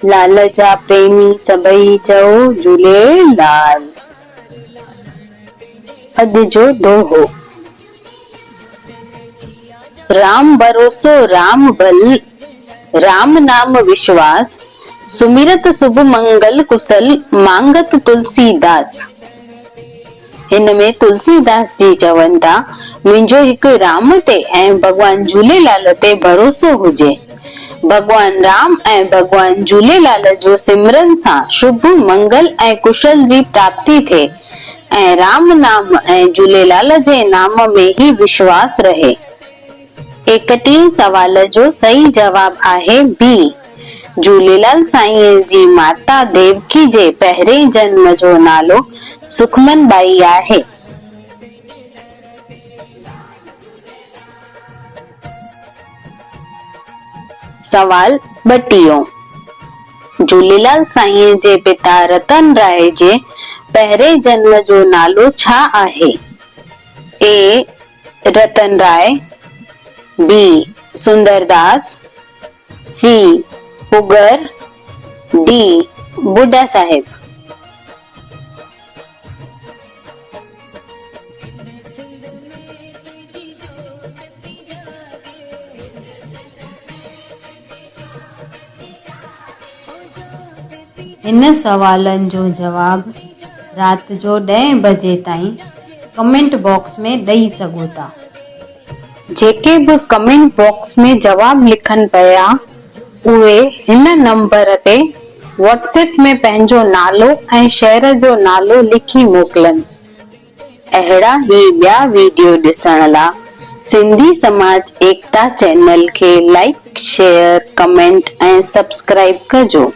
लाल जा प्रेमी सभई चओ झूलेलाल। अॼु जो दोहो। राम भरोसो राम बल, राम नाम विश्वास, सुमिरत शुभ मंगल कुशल, मांगत तुलसीदास। हिन में तुलसीदास जी चवनि था, मुंहिंजो हिकु राम ते ऐं भगवान झूलेलाल ते भरोसो हुजे। भगवान राम ऐं भगवान झूलेलाल जो सिमरन सां शुभ मंगल ऐं कुशल जी प्राप्ति थिए ऐं राम नाम ऐं झूलेलाल जे नाम में ही विश्वास रहे। 31 सवाल जो सही जवाब आहे बी। झूलेलाल साईं जी माता देवकी जे पहिरें जन्म जो नालो सुखमन बाई आहे। सवाल बटियो। झूलेलाल साईं जे पिता रतन राय जे पहिरें जन्म जो नालो छा आहे? ए रतन राय, बी सुंदरदास, सी पुगर, डी बुड्ढा साहेब। इन सवालनि जो जवाब रात जो 10 बजे ताईं कमेंट बॉक्स में ॾेई सघो था। जेके बि कमेंट बॉक्स में जवाब लिखनि पिया उहे हिन नंबर ते व्हाट्सएप में पंहिंजो नालो ऐं शहर जो नालो लिखी मोकिलनि। अहिड़ा ही ॿिया वीडियो ॾिसण लाइ सिंधी समाज एकता चैनल खे लाइक, शेयर, कमेंट ऐं सब्सक्राइब कजो।